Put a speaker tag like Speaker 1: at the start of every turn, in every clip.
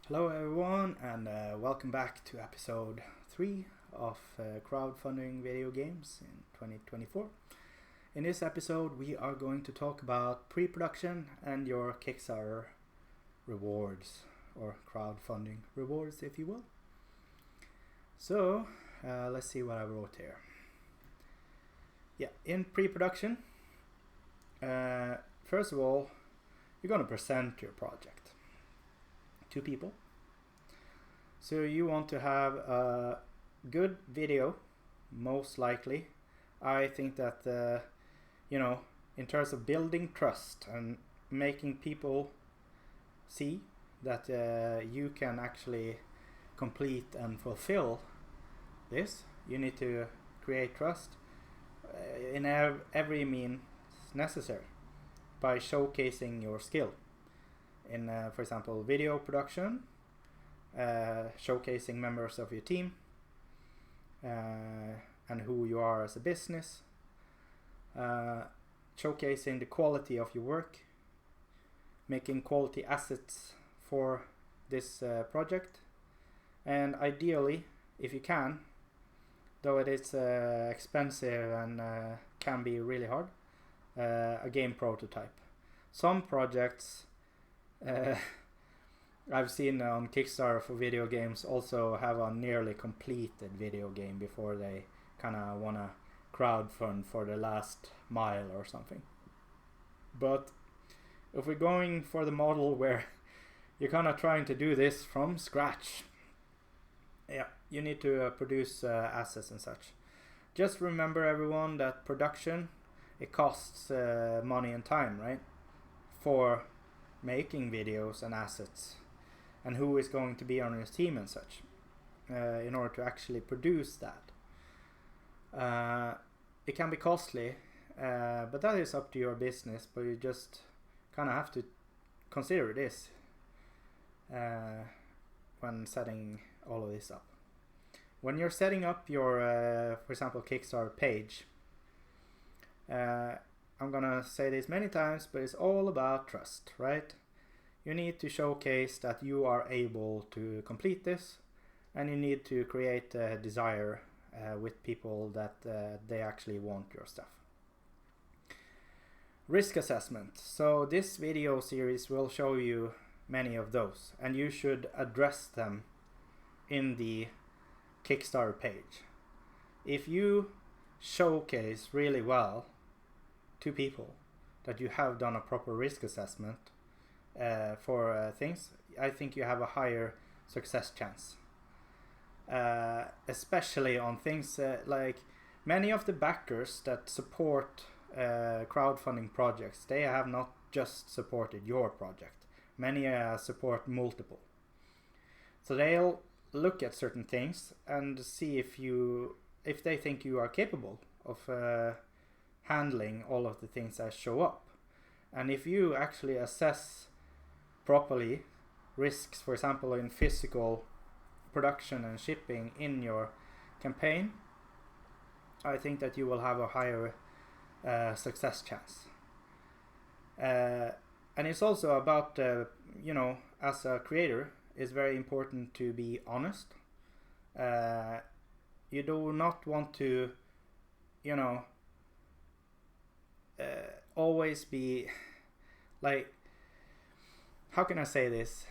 Speaker 1: Hello everyone and welcome back to episode 3 of crowdfunding video games in 2024. In this episode we are going to talk about pre-production and your Kickstarter rewards, or crowdfunding rewards if you will. So let's see what I wrote here. In pre-production, first of all, you're going to present your project to people. So you want to have a good video, most likely. I think that in terms of building trust and making people see that you can actually complete and fulfill this, you need to create trust in every means necessary by showcasing your skill in, for example, video production, showcasing members of your team and who you are as a business, showcasing the quality of your work, making quality assets for this project, and ideally, if you can, though it is expensive and can be really hard, a game prototype. Some projects I've seen on Kickstarter for video games also have a nearly completed video game before they kind of want to crowdfund for the last mile or something. But if we're going for the model where you're kind of trying to do this from scratch, you need to produce assets and such. Just remember, everyone, that production, it costs money and time, right? For making videos and assets, and who is going to be on your team and such, in order to actually produce that. It can be costly, but that is up to your business, but you just kind of have to consider this when setting all of this up. When you're setting up your, for example, Kickstarter page, I'm gonna say this many times, but it's all about trust, right? You need to showcase that you are able to complete this, and you need to create a desire with people that they actually want your stuff. Risk assessment. So this video series will show you many of those, and you should address them in the Kickstarter page. If you showcase really well to people that you have done a proper risk assessment for things, I think you have a higher success chance. Especially on things like many of the backers that support crowdfunding projects, they have not just supported your project. Many support multiple. So they'll look at certain things and see if they think you are capable of handling all of the things that show up. And if you actually assess properly risks, for example, in physical production and shipping in your campaign, I think that you will have a higher success chance. And it's also about, as a creator, it's very important to be honest. You do not want to, always be like, how can I say this?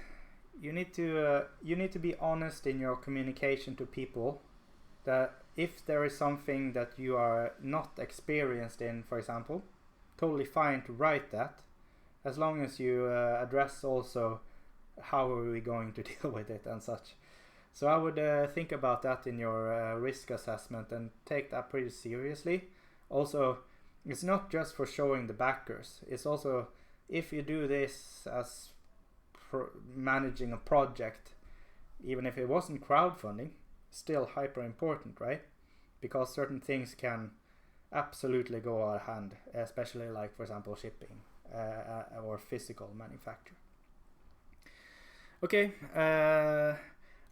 Speaker 1: You need to be honest in your communication to people, that if there is something that you are not experienced in, for example, totally fine to write that, as long as you address also how are we going to deal with it and such. So I would think about that in your risk assessment and take that pretty seriously. Also, it's not just for showing the backers. It's also, if you do this as managing a project, even if it wasn't crowdfunding, still hyper important, right? Because certain things can absolutely go out of hand, especially like, for example, shipping or physical manufacture. Okay,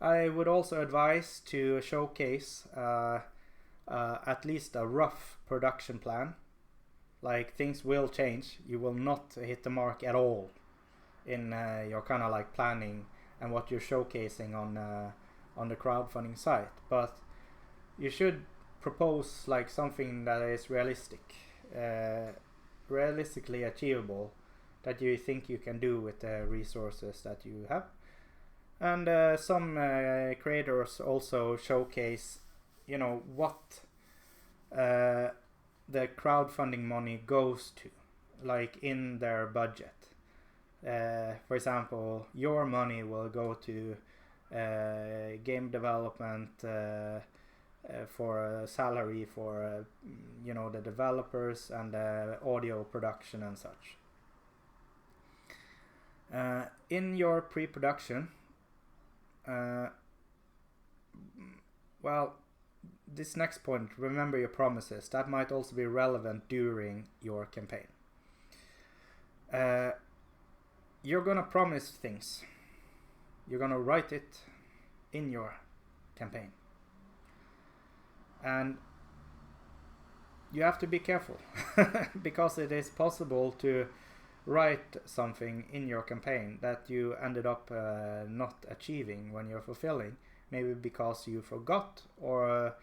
Speaker 1: I would also advise to showcase at least a rough production plan. Like, things will change. You will not hit the mark at all in your kind of like planning and what you're showcasing on the crowdfunding site, but you should propose like something that is realistically achievable, that you think you can do with the resources that you have. And some creators also showcase, what the crowdfunding money goes to, like in their budget. For example, your money will go to game development, for salary for the developers, and audio production and such. In your pre-production, this next point, remember your promises. That might also be relevant during your campaign. You're gonna promise things. You're gonna write it in your campaign. And you have to be careful because it is possible to write something in your campaign that you ended up not achieving when you're fulfilling, maybe because you forgot, or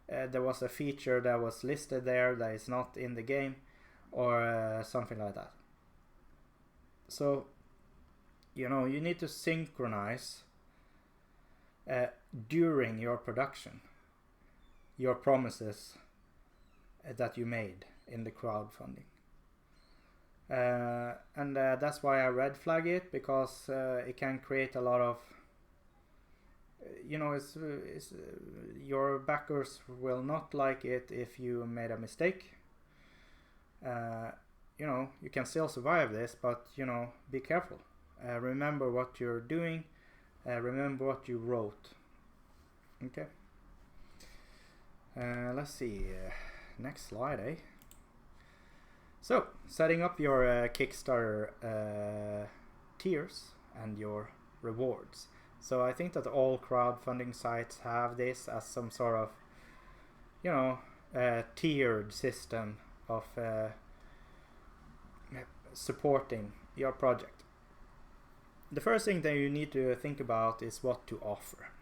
Speaker 1: there was a feature that was listed there that is not in the game, or something like that. So you need to synchronize during your production your promises that you made in the crowdfunding. And that's why I red flag it, because it can create a lot of, your backers will not like it if you made a mistake. You can still survive this, but be careful. Remember what you're doing. Remember what you wrote. Okay. Let's see. Next slide, eh? So, setting up your Kickstarter tiers and your rewards. So I think that all crowdfunding sites have this as some sort of, tiered system of supporting your project. The first thing that you need to think about is what to offer.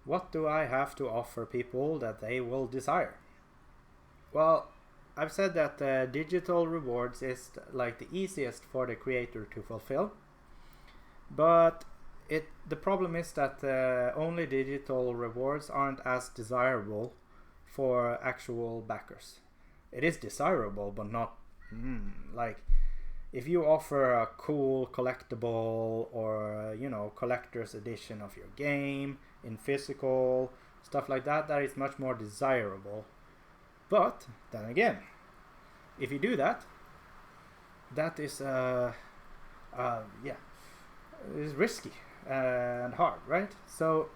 Speaker 1: What do I have to offer people that they will desire? Well, I've said that digital rewards is like the easiest for the creator to fulfill, but the problem is that only digital rewards aren't as desirable for actual backers. It is desirable, but not like if you offer a cool collectible or collector's edition of your game in physical, stuff like that, that is much more desirable. But then again, if you do that, that is is risky and hard, right? So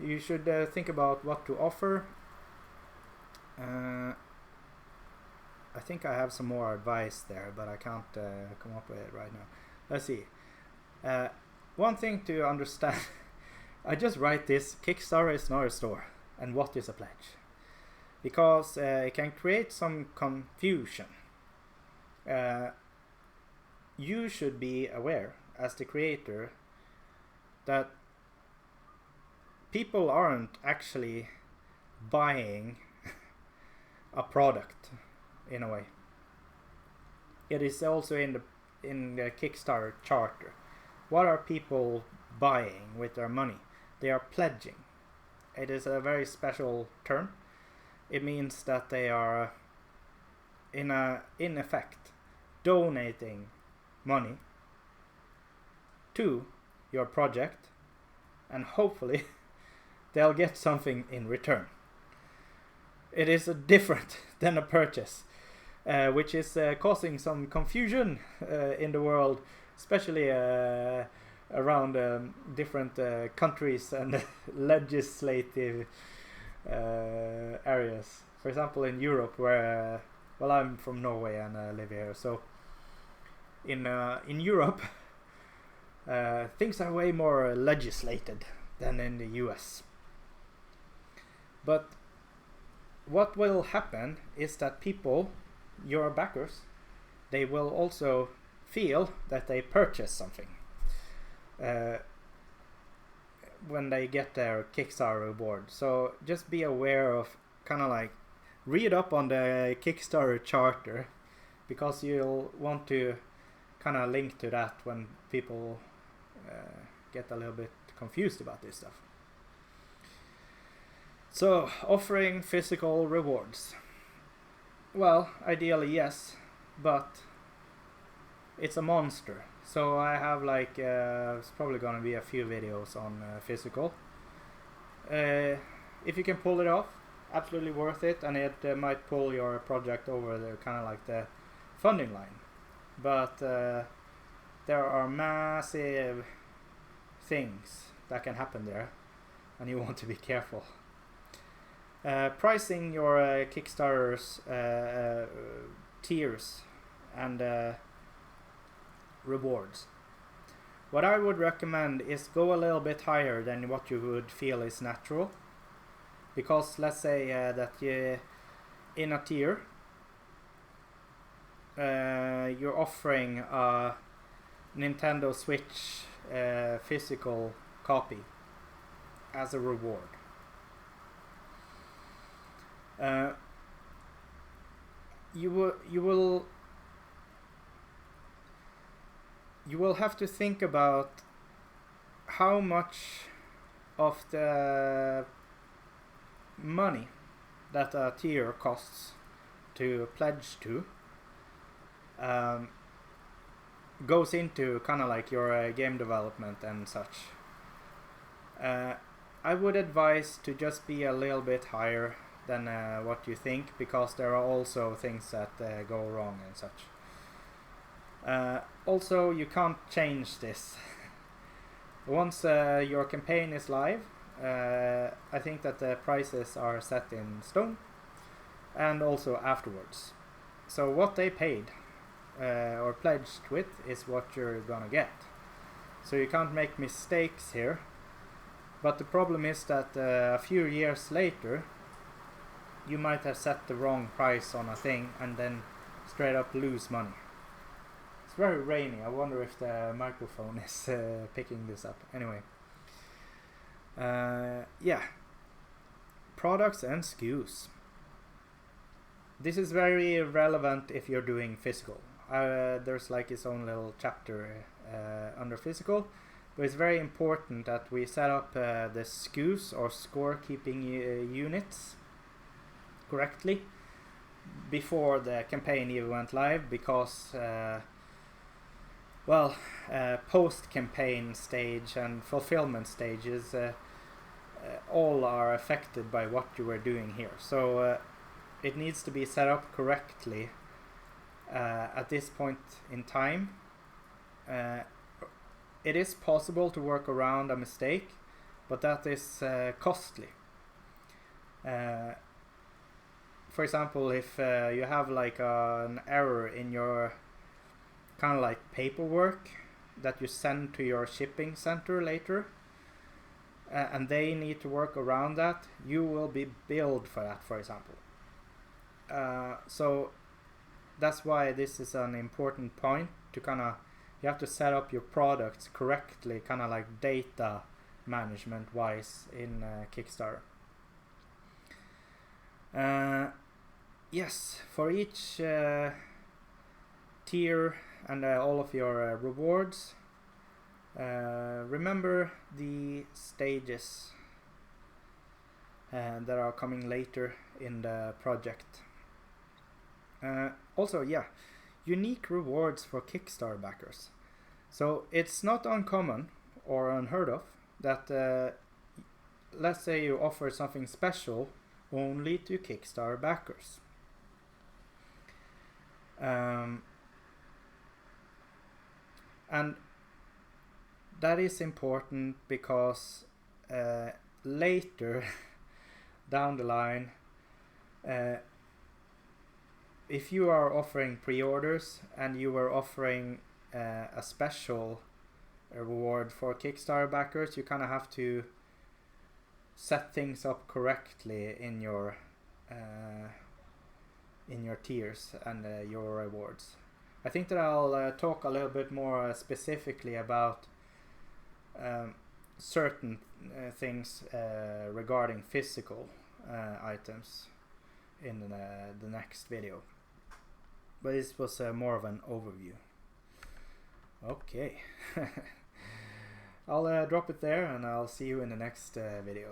Speaker 1: you should think about what to offer. I think I have some more advice there, but I can't come up with it right now. Let's see. One thing to understand, I just write this: Kickstarter is not a store, and what is a pledge? Because it can create some confusion. You should be aware, as the creator, that people aren't actually buying a product in a way. It is also in the Kickstarter charter. What are people buying with their money? They are pledging. It is a very special term. It means that they are in effect donating money to your project, and hopefully they'll get something in return. It is different than a purchase, which is causing some confusion in the world, especially around different countries and legislative areas. For example, in Europe, where I'm from Norway and I live here, so in Europe things are way more legislated than in the US. But what will happen is that people, your backers, they will also feel that they purchase something. when they get their Kickstarter reward. So just be aware of kind of like read up on the Kickstarter charter, because you'll want to kind of link to that when people get a little bit confused about this stuff. So, offering physical rewards. Well, ideally yes, but it's a monster. So I have like, it's probably gonna be a few videos on physical. If you can pull it off, absolutely worth it, and it might pull your project over the kind of like the funding line. But there are massive things that can happen there, and you want to be careful. Pricing your Kickstarter's tiers and rewards. What I would recommend is go a little bit higher than what you would feel is natural, because let's say that in a tier you're offering a Nintendo Switch physical copy as a reward. You will have to think about how much of the money that a tier costs to pledge to goes into kind of like your game development and such. I would advise to just be a little bit higher than what you think, because there are also things that go wrong and such. Also, you can't change this. Once your campaign is live, I think that the prices are set in stone, and also afterwards. So what they paid or pledged with is what you're gonna get. So you can't make mistakes here. But the problem is that a few years later, you might have set the wrong price on a thing and then straight up lose money. It's very rainy. I wonder if the microphone is picking this up. Anyway. Yeah. Products and SKUs. This is very relevant if you're doing physical. There's like its own little chapter under physical. But it's very important that we set up the SKUs or scorekeeping units correctly before the campaign even went live, because post-campaign stage and fulfillment stages all are affected by what you were doing here. So it needs to be set up correctly at this point in time. It is possible to work around a mistake, but that is costly. For example, if you have like an error in your kind of like paperwork that you send to your shipping center later, and they need to work around that, you will be billed for that, for example. So that's why this is an important point to kind of, you have to set up your products correctly, kind of like data management wise in Kickstarter. Yes, for each tier and all of your rewards, remember the stages that are coming later in the project. Also, yeah, unique rewards for Kickstarter backers. So it's not uncommon or unheard of that let's say you offer something special only to Kickstarter backers. And that is important because later down the line, if you are offering pre-orders and you are offering a special reward for Kickstarter backers, you kind of have to set things up correctly in your tiers and your rewards. I think that I'll talk a little bit more specifically about certain things regarding physical items in the next video. But this was more of an overview. Okay. I'll drop it there, and I'll see you in the next video.